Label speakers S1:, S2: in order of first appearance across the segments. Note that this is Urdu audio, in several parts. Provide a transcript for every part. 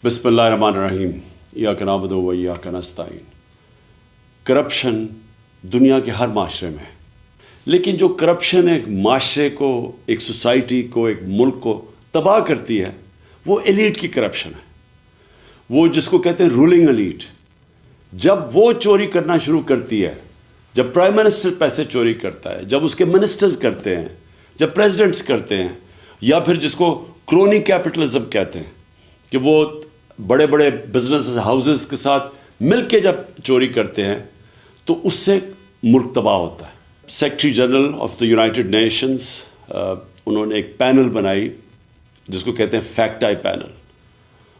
S1: بسم اللہ الرحمن الرحیم ایاک نعبد و ایاک نستعین۔ کرپشن دنیا کے ہر معاشرے میں ہے، لیکن جو کرپشن ایک معاشرے کو، ایک سوسائٹی کو، ایک ملک کو تباہ کرتی ہے وہ ایلیٹ کی کرپشن ہے، وہ جس کو کہتے ہیں رولنگ ایلیٹ۔ جب وہ چوری کرنا شروع کرتی ہے، جب پرائم منسٹر پیسے چوری کرتا ہے، جب اس کے منسٹرز کرتے ہیں، جب پریزیڈنٹس کرتے ہیں، یا پھر جس کو کرونی کیپٹلزم کہتے ہیں کہ وہ بڑے بڑے بزنس ہاؤسز کے ساتھ مل کے جب چوری کرتے ہیں تو اس سے ملک تباہ ہوتا ہے۔ Secretary general of the United nations انہوں نے ایک پینل بنائی جس کو کہتے ہیں فیکٹ آئی پینل،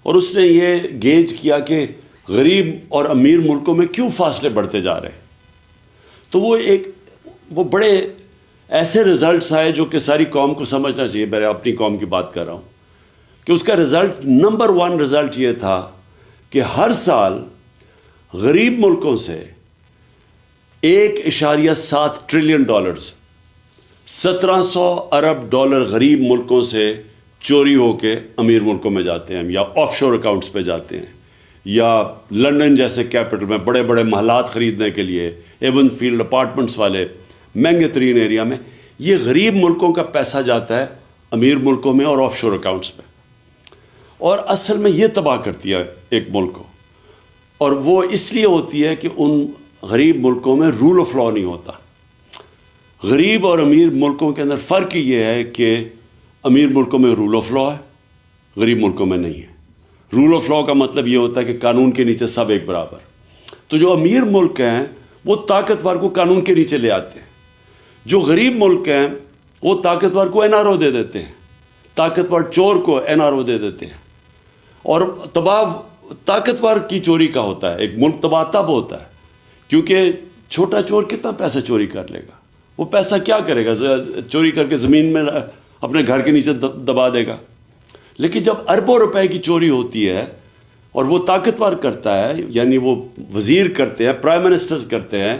S1: اور اس نے یہ گیج کیا کہ غریب اور امیر ملکوں میں کیوں فاصلے بڑھتے جا رہے ہیں۔ تو وہ بڑے ایسے رزلٹس آئے جو کہ ساری قوم کو سمجھنا چاہیے۔ میں اپنی قوم کی بات کر رہا ہوں کہ اس کا رزلٹ نمبر 1 رزلٹ یہ تھا کہ ہر سال غریب ملکوں سے $1.7 ٹریلین 1700 ارب ڈالر غریب ملکوں سے چوری ہو کے امیر ملکوں میں جاتے ہیں، یا آف شور اکاؤنٹس پہ جاتے ہیں، یا لنڈن جیسے کیپٹل میں بڑے بڑے محلات خریدنے کے لیے، ایون فیلڈ اپارٹمنٹس والے مہنگے ترین ایریا میں یہ غریب ملکوں کا پیسہ جاتا ہے امیر ملکوں میں اور آف شور اکاؤنٹس پہ، اور اصل میں یہ تباہ کرتی ہے ایک ملک کو۔ اور وہ اس لیے ہوتی ہے کہ ان غریب ملکوں میں رول آف لا نہیں ہوتا۔ غریب اور امیر ملکوں کے اندر فرق یہ ہے کہ امیر ملکوں میں رول آف لا ہے، غریب ملکوں میں نہیں ہے۔ رول آف لا کا مطلب یہ ہوتا ہے کہ قانون کے نیچے سب ایک برابر۔ تو جو امیر ملک ہیں وہ طاقتور کو قانون کے نیچے لے آتے ہیں، جو غریب ملک ہیں وہ طاقتور کو NRO دے دیتے ہیں، طاقتور چور کو NRO دے دیتے ہیں۔ اور تباہ طاقتور کی چوری کا ہوتا ہے۔ ایک ملک تباہ تب ہوتا ہے کیونکہ چھوٹا چور کتنا پیسہ چوری کر لے گا، وہ پیسہ کیا کرے گا، چوری کر کے زمین میں اپنے گھر کے نیچے دبا دے گا۔ لیکن جب اربوں روپے کی چوری ہوتی ہے اور وہ طاقتور کرتا ہے، یعنی وہ وزیر کرتے ہیں، پرائم منسٹرز کرتے ہیں،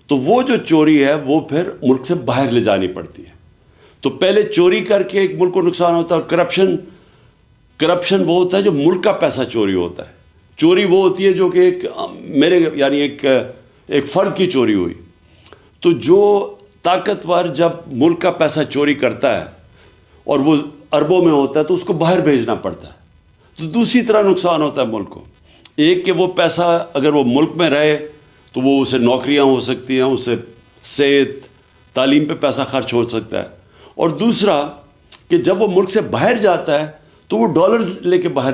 S1: تو وہ جو چوری ہے وہ پھر ملک سے باہر لے جانی پڑتی ہے۔ تو پہلے چوری کر کے ایک ملک کو نقصان ہوتا ہے، اور کرپشن وہ ہوتا ہے جو ملک کا پیسہ چوری ہوتا ہے۔ چوری وہ ہوتی ہے جو کہ ایک فرد کی چوری ہوئی۔ تو جو طاقتور جب ملک کا پیسہ چوری کرتا ہے اور وہ اربوں میں ہوتا ہے تو اس کو باہر بھیجنا پڑتا ہے، تو دوسری طرح نقصان ہوتا ہے ملک کو۔ ایک کہ وہ پیسہ اگر وہ ملک میں رہے تو وہ اسے نوکریاں ہو سکتی ہیں، اسے صحت تعلیم پہ پیسہ خرچ ہو سکتا ہے، اور دوسرا کہ جب وہ ملک سے باہر جاتا ہے تو وہ ڈالرز لے کے باہر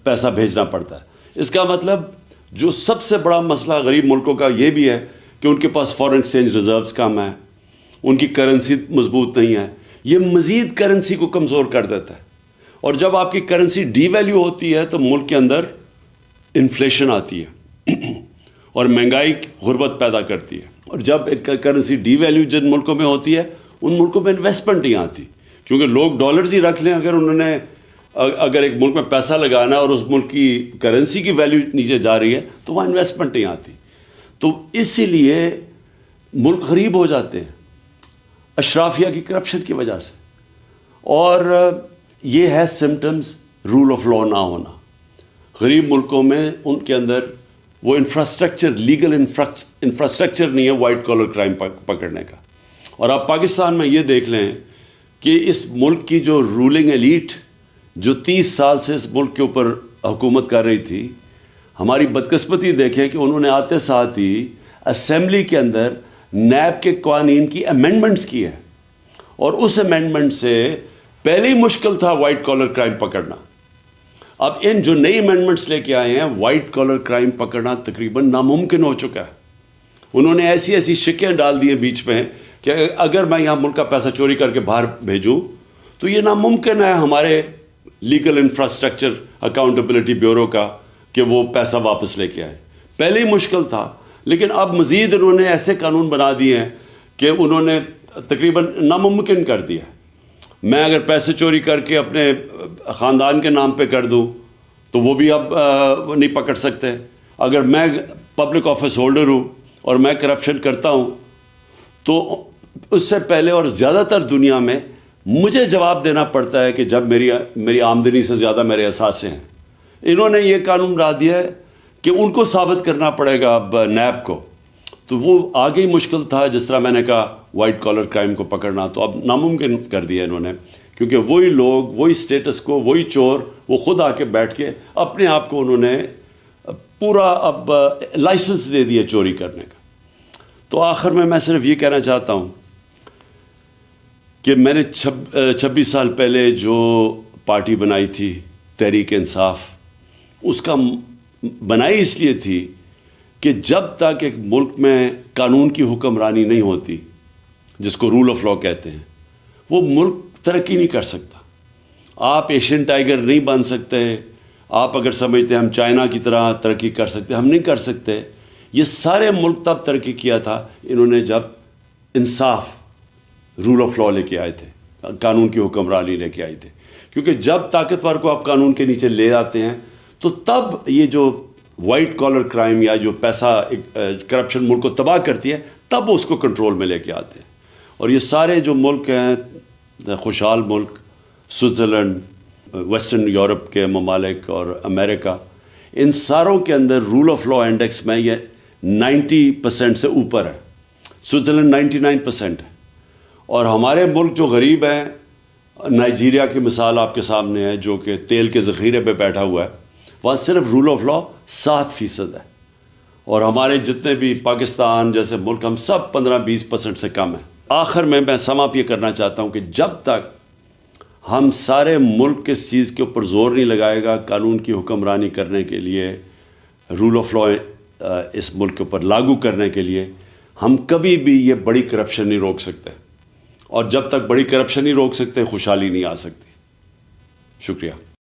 S1: پیسہ بھیجنا پڑتا ہے۔ اس کا مطلب جو سب سے بڑا مسئلہ غریب ملکوں کا یہ بھی ہے کہ ان کے پاس فارن ایکسچینج ریزروز کم ہیں، ان کی کرنسی مضبوط نہیں ہے، یہ مزید کرنسی کو کمزور کر دیتا ہے۔ اور جب آپ کی کرنسی ڈی ویلیو ہوتی ہے تو ملک کے اندر انفلیشن آتی ہے اور مہنگائی غربت پیدا کرتی ہے۔ اور جب کرنسی ڈی ویلیو جن ملکوں میں ہوتی ہے ان ملکوں میں انویسٹمنٹ نہیں آتی، کیونکہ لوگ ڈالرز ہی رکھ لیں۔ اگر ایک ملک میں پیسہ لگانا اور اس ملک کی کرنسی کی ویلیو نیچے جا رہی ہے تو وہاں انویسٹمنٹ نہیں آتی، تو اسی لیے ملک غریب ہو جاتے ہیں اشرافیہ کی کرپشن کی وجہ سے۔ اور یہ ہے سمٹمز رول آف لا نہ ہونا۔ غریب ملکوں میں ان کے اندر وہ انفراسٹرکچر، لیگل انفراسٹرکچر نہیں ہے وائٹ کالر کرائم پکڑنے کا۔ اور آپ پاکستان میں یہ دیکھ لیں کہ اس ملک کی جو رولنگ ایلیٹ جو 30 سال سے اس ملک کے اوپر حکومت کر رہی تھی، ہماری بدقسمتی دیکھیں کہ انہوں نے آتے ساتھ ہی اسمبلی کے اندر نیب کے قوانین کی امینڈمنٹس کی ہے، اور اس امینڈمنٹ سے پہلے ہی مشکل تھا وائٹ کالر کرائم پکڑنا۔ اب ان جو نئی امینڈمنٹس لے کے آئے ہیں، وائٹ کالر کرائم پکڑنا تقریباً ناممکن ہو چکا ہے۔ انہوں نے ایسی شکیں ڈال دی ہیں بیچ میں کہ اگر میں یہاں ملک کا پیسہ چوری کر کے باہر بھیجوں تو یہ ناممکن ہے ہمارے لیگل انفراسٹرکچر اکاؤنٹیبلٹی بیورو کا کہ وہ پیسہ واپس لے کے آئے۔ پہلے ہی مشکل تھا، لیکن اب مزید انہوں نے ایسے قانون بنا دیے ہیں کہ انہوں نے تقریباً ناممکن کر دیا۔ میں اگر پیسے چوری کر کے اپنے خاندان کے نام پہ کر دوں تو وہ بھی اب نہیں پکڑ سکتے۔ اگر میں پبلک آفس ہولڈر ہوں اور میں کرپشن کرتا ہوں تو اس سے پہلے اور زیادہ تر دنیا میں مجھے جواب دینا پڑتا ہے کہ جب میری آمدنی سے زیادہ میرے اثاثے ہیں۔ انہوں نے یہ قانون بنا دیا ہے کہ ان کو ثابت کرنا پڑے گا اب نیب کو، تو وہ آگے ہی مشکل تھا. جس طرح میں نے کہا وائٹ کالر کرائم کو پکڑنا، تو اب ناممکن کر دیا انہوں نے، کیونکہ وہی لوگ، وہی سٹیٹس کو، وہی چور، وہ خود آ کے بیٹھ کے اپنے آپ کو انہوں نے پورا اب لائسنس دے دیا چوری کرنے کا. تو آخر میں صرف یہ کہنا چاہتا ہوں کہ میں نے 26 سال پہلے جو پارٹی بنائی تھی تحریک انصاف، اس کا بنائی اس لیے تھی کہ جب تک ایک ملک میں قانون کی حکمرانی نہیں ہوتی، جس کو رول آف لا کہتے ہیں، وہ ملک ترقی نہیں کر سکتا. آپ ایشین ٹائیگر نہیں بن سکتے. آپ اگر سمجھتے ہیں ہم چائنا کی طرح ترقی کر سکتے، ہم نہیں کر سکتے. یہ سارے ملک تب ترقی کیا تھا انہوں نے جب انصاف، رول آف لا لے کے آئے تھے، قانون کی حکمرانی لے کے آئے تھے. کیونکہ جب طاقتور کو آپ قانون کے نیچے لے آتے ہیں تو تب یہ جو وائٹ کالر کرائم یا جو پیسہ کرپشن ملک کو تباہ کرتی ہے، تب اس کو کنٹرول میں لے کے آتے ہیں. اور یہ سارے جو ملک ہیں، خوشحال ملک، سوئٹزرلینڈ، ویسٹرن یورپ کے ممالک اور امریکہ، ان ساروں کے اندر رول آف لا انڈیکس میں یہ 90% سے اوپر ہے. سوئٹزرلینڈ 99% ہے. اور ہمارے ملک جو غریب ہیں، نائجیریا کی مثال آپ کے سامنے ہے، جو کہ تیل کے ذخیرے پہ بیٹھا ہوا ہے، وہاں صرف رول آف لا 7% ہے. اور ہمارے جتنے بھی پاکستان جیسے ملک، ہم سب 15-20% سے کم ہیں. آخر میں سم اپ یہ کرنا چاہتا ہوں کہ جب تک ہم سارے ملک اس چیز کے اوپر زور نہیں لگائے گا قانون کی حکمرانی کرنے کے لیے، رول آف لا اس ملک کے اوپر لاگو کرنے کے لیے، ہم کبھی بھی یہ بڑی کرپشن نہیں روک سکتے. اور جب تک بڑی کرپشن نہیں روک سکتے، خوشحالی نہیں آ سکتی. شکریہ.